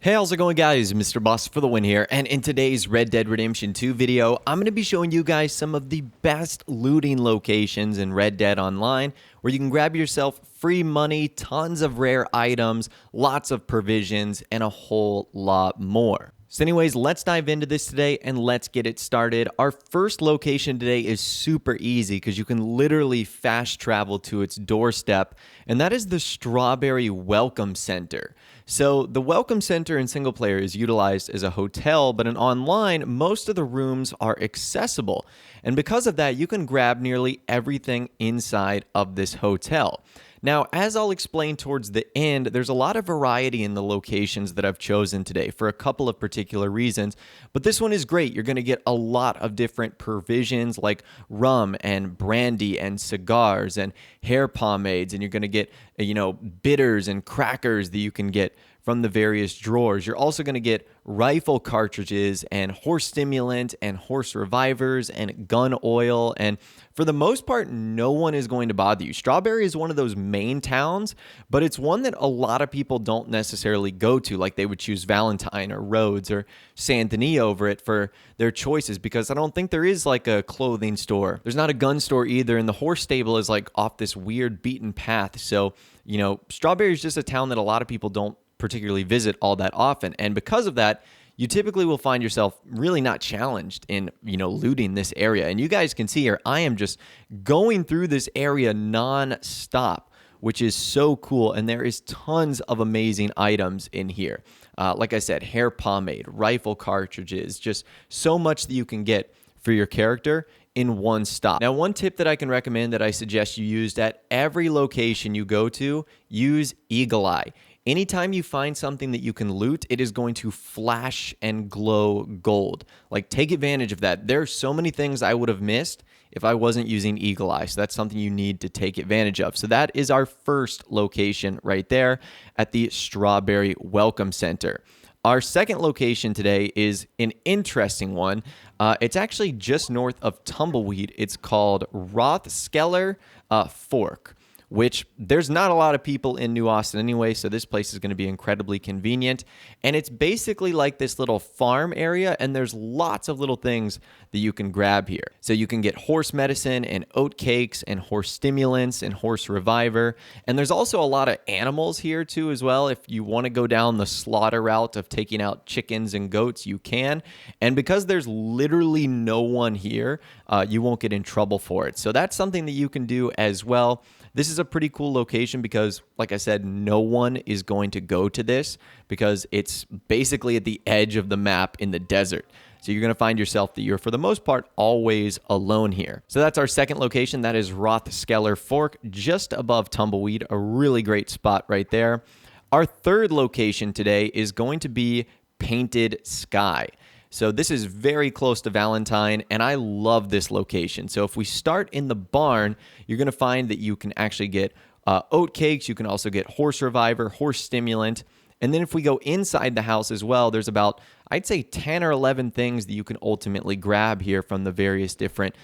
Hey, how's it going, guys? Mr. Boss for the win here, and in today's Red Dead Redemption 2 video, I'm going to be showing you guys some of the best looting locations in Red Dead Online, where you can grab yourself free money, tons of rare items, lots of provisions, and a whole lot more. So anyways, let's dive into this today and let's get it started. Our first location today is super easy because you can literally fast travel to its doorstep, and that is the Strawberry Welcome Center. So the Welcome Center in single player is utilized as a hotel, but in online, most of the rooms are accessible. And because of that, you can grab nearly everything inside of this hotel. Now, as I'll explain towards the end, there's a lot of variety in the locations that I've chosen today for a couple of particular reasons, but this one is great. You're going to get a lot of different provisions like rum and brandy and cigars and hair pomades, and you're going to get, bitters and crackers that you can get from the various drawers. You're also going to get rifle cartridges and horse stimulant and horse revivers and gun oil. And for the most part, no one is going to bother you. Strawberry is one of those main towns, but it's one that a lot of people don't necessarily go to. Like they would choose Valentine or Rhodes or San Denis over it for their choices, because I don't think there is like a clothing store. There's not a gun store either. And the horse stable is like off this weird beaten path. So, Strawberry is just a town that a lot of people don't particularly visit all that often. And because of that, you typically will find yourself really not challenged in, looting this area. And you guys can see here, I am just going through this area non-stop, which is so cool. And there is tons of amazing items in here. Like I said, hair pomade, rifle cartridges, just so much that you can get for your character in one stop. Now, one tip that I can recommend that I suggest you use at every location you go to, use Eagle Eye. Anytime you find something that you can loot, it is going to flash and glow gold. Like, take advantage of that. There are so many things I would have missed if I wasn't using Eagle Eye. So that's something you need to take advantage of. So that is our first location right there at the Strawberry Welcome Center. Our second location today is an interesting one. It's actually just north of Tumbleweed. It's called Roth Keller Fork, which there's not a lot of people in New Austin anyway, so this place is going to be incredibly convenient. And it's basically like this little farm area, and there's lots of little things that you can grab here. So you can get horse medicine and oat cakes and horse stimulants and horse reviver. And there's also a lot of animals here too as well. If you want to go down the slaughter route of taking out chickens and goats, you can. And because there's literally no one here, you won't get in trouble for it. So that's something that you can do as well. This is a pretty cool location because, like I said, no one is going to go to this because it's basically at the edge of the map in the desert. So you're going to find yourself that you're, for the most part, always alone here. So that's our second location. That is Roth Keller Fork, just above Tumbleweed. A really great spot right there. Our third location today is going to be Painted Sky. So this is very close to Valentine, and I love this location. So if we start in the barn, you're going to find that you can actually get oat cakes. You can also get horse reviver, horse stimulant. And then if we go inside the house as well, there's about, I'd say 10 or 11 things that you can ultimately grab here from the various different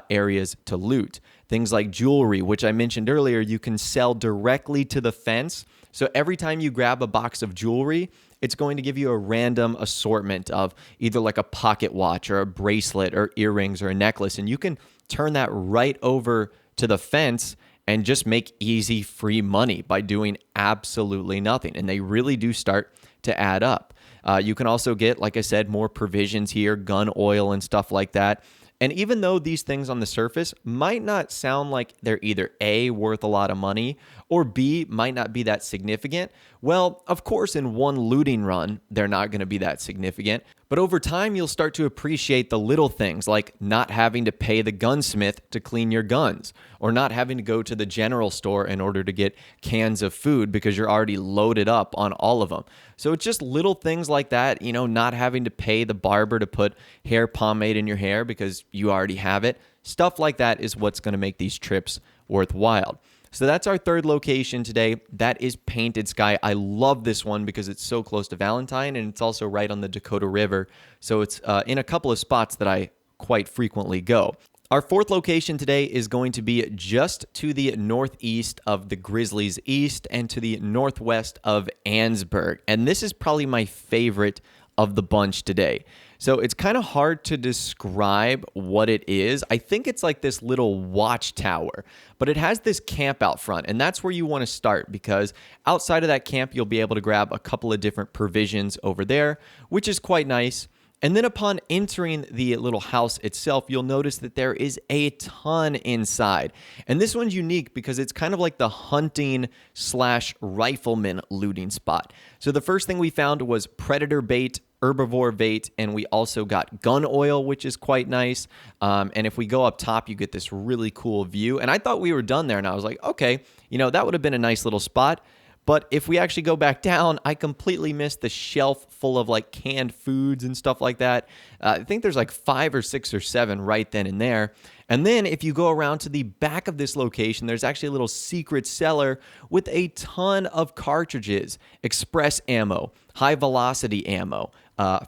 areas to loot. Things like jewelry, which I mentioned earlier, you can sell directly to the fence. So every time you grab a box of jewelry, it's going to give you a random assortment of either like a pocket watch or a bracelet or earrings or a necklace. And you can turn that right over to the fence and just make easy free money by doing absolutely nothing. And they really do start to add up. You can also get, like I said, more provisions here, gun oil and stuff like that. And even though these things on the surface might not sound like they're either A, worth a lot of money, or B, might not be that significant, well, of course, in one looting run, they're not going to be that significant. But over time, you'll start to appreciate the little things like not having to pay the gunsmith to clean your guns, or not having to go to the general store in order to get cans of food because you're already loaded up on all of them. So it's just little things like that, not having to pay the barber to put hair pomade in your hair because you already have it. Stuff like that is what's going to make these trips worthwhile. So that's our third location today. That is Painted Sky. I love this one because it's so close to Valentine, and it's also right on the Dakota River. So it's in a couple of spots that I quite frequently go. Our fourth location today is going to be just to the northeast of the Grizzlies East and to the northwest of Ansburg. And this is probably my favorite of the bunch today. So it's kind of hard to describe what it is. I think it's like this little watchtower, but it has this camp out front, and that's where you want to start because outside of that camp, you'll be able to grab a couple of different provisions over there, which is quite nice. And then upon entering the little house itself, you'll notice that there is a ton inside. And this one's unique because it's kind of like the hunting / rifleman looting spot. So the first thing we found was predator bait, herbivore bait, and we also got gun oil, which is quite nice. And if we go up top, you get this really cool view. And I thought we were done there, and I was like, okay, that would have been a nice little spot. But if we actually go back down, I completely missed the shelf full of like canned foods and stuff like that. I think there's like 5 or 6 or 7 right then and there. And then if you go around to the back of this location, there's actually a little secret cellar with a ton of cartridges, express ammo, high velocity ammo,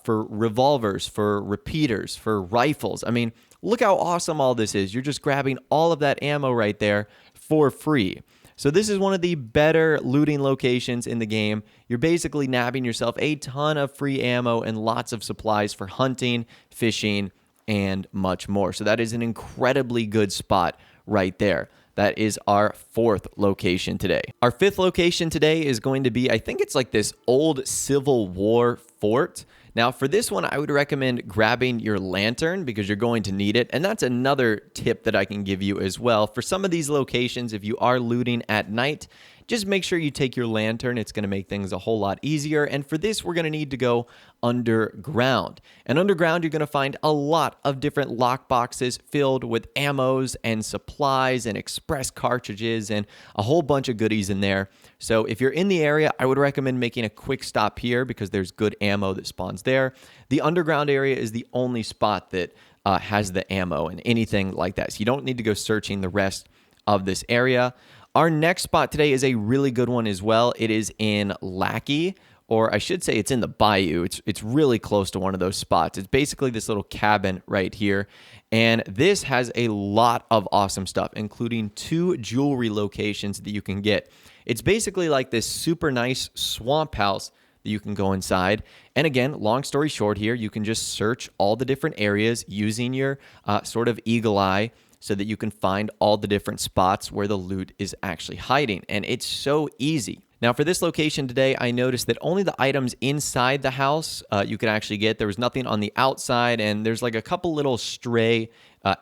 for revolvers, for repeaters, for rifles. I mean, look how awesome all this is. You're just grabbing all of that ammo right there for free. So this is one of the better looting locations in the game. You're basically nabbing yourself a ton of free ammo and lots of supplies for hunting, fishing, and much more. So that is an incredibly good spot right there. That is our fourth location today. Our fifth location today is going to be, I think it's like this old Civil War fort. Now, for this one, I would recommend grabbing your lantern because you're going to need it. And that's another tip that I can give you as well. For some of these locations, if you are looting at night, just make sure you take your lantern. It's going to make things a whole lot easier. And for this, we're going to need to go underground. And underground, you're going to find a lot of different lock boxes filled with ammos and supplies and express cartridges and a whole bunch of goodies in there. So if you're in the area, I would recommend making a quick stop here because there's good ammo that spawns there. The underground area is the only spot that has the ammo and anything like that. So you don't need to go searching the rest of this area. Our next spot today is a really good one as well. It is in Lackey, or I should say it's in the Bayou. It's really close to one of those spots. It's basically this little cabin right here. And this has a lot of awesome stuff, including 2 jewelry locations that you can get. It's basically like this super nice swamp house that you can go inside. And again, long story short here, you can just search all the different areas using your sort of eagle eye so that you can find all the different spots where the loot is actually hiding. And it's so easy. Now, for this location today, I noticed that only the items inside the house you can actually get. There was nothing on the outside, and there's like a couple little stray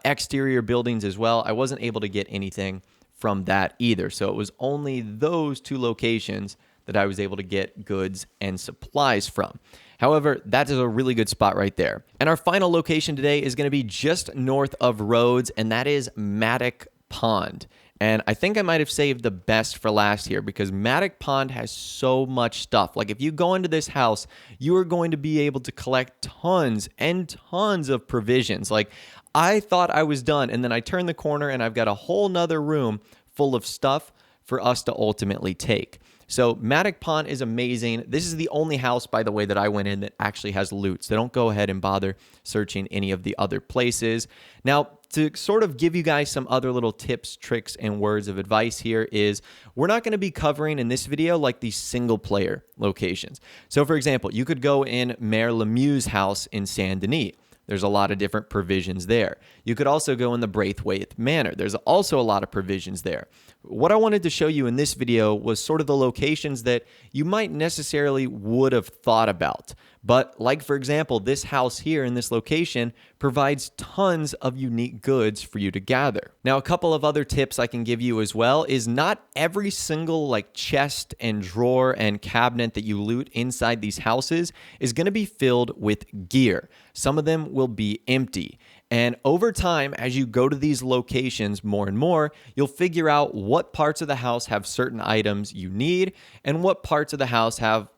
exterior buildings as well. I wasn't able to get anything from that either. So it was only those 2 locations that I was able to get goods and supplies from. However, that is a really good spot right there. And our final location today is going to be just north of Rhodes, and that is Mattock Pond. And I think I might have saved the best for last here because Mattock Pond has so much stuff. Like if you go into this house, you are going to be able to collect tons and tons of provisions. Like I thought I was done, and then I turned the corner and I've got a whole nother room full of stuff for us to ultimately take. So Mattock Pond is amazing. This is the only house, by the way, that I went in that actually has loot. So don't go ahead and bother searching any of the other places. Now, to sort of give you guys some other little tips, tricks, and words of advice here is we're not going to be covering in this video like these single player locations. So for example, you could go in Mayor Lemieux's house in Saint Denis. There's a lot of different provisions there. You could also go in the Braithwaite Manor. There's also a lot of provisions there. What I wanted to show you in this video was sort of the locations that you might necessarily would have thought about. But like, for example, this house here in this location provides tons of unique goods for you to gather. Now, a couple of other tips I can give you as well is not every single like chest and drawer and cabinet that you loot inside these houses is going to be filled with gear. Some of them will be empty. And over time, as you go to these locations more and more, you'll figure out what parts of the house have certain items you need and what parts of the house have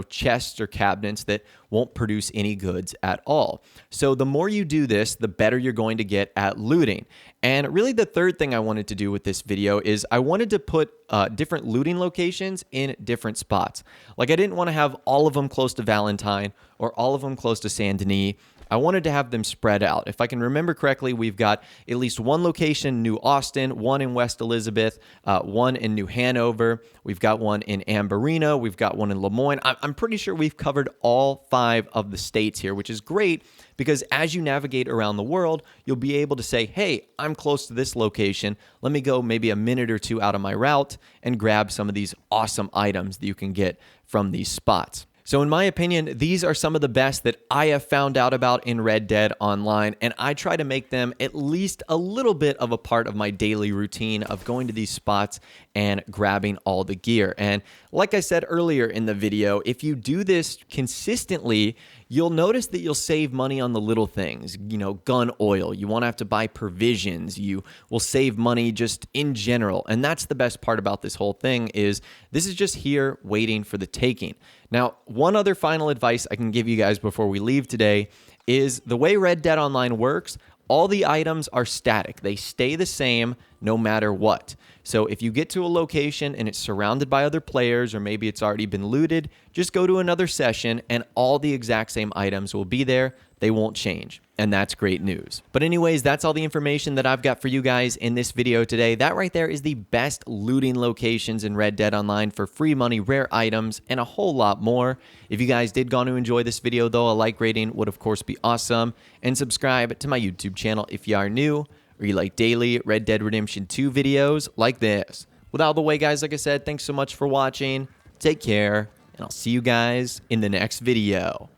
chests or cabinets that won't produce any goods at all. So the more you do this, the better you're going to get at looting. And really the third thing I wanted to do with this video is I wanted to put different looting locations in different spots. Like I didn't want to have all of them close to Valentine or all of them close to Saint Denis. I wanted to have them spread out. If I can remember correctly, we've got at least one location in New Austin, one in West Elizabeth, one in New Hanover. We've got one in Ambarino. We've got one in Lemoyne. I'm pretty sure we've covered all 5 of the states here, which is great because as you navigate around the world, you'll be able to say, hey, I'm close to this location. Let me go maybe a minute or 2 out of my route and grab some of these awesome items that you can get from these spots. So in my opinion, these are some of the best that I have found out about in Red Dead Online, and I try to make them at least a little bit of a part of my daily routine of going to these spots and grabbing all the gear. And like I said earlier in the video, if you do this consistently, you'll notice that you'll save money on the little things, gun oil. You won't have to buy provisions. You will save money just in general. And that's the best part about this whole thing is this is just here waiting for the taking. Now, one other final advice I can give you guys before we leave today is the way Red Dead Online works, all the items are static. They stay the same no matter what. So if you get to a location and it's surrounded by other players or maybe it's already been looted, just go to another session and all the exact same items will be there. They won't change. And that's great news. But anyways, that's all the information that I've got for you guys in this video today. That right there is the best looting locations in Red Dead Online for free money, rare items, and a whole lot more. If you guys did go to enjoy this video though, a like rating would of course be awesome. And subscribe to my YouTube channel if you are new or you like daily Red Dead Redemption 2 videos like this. With all the way, guys, like I said, thanks so much for watching. Take care, and I'll see you guys in the next video.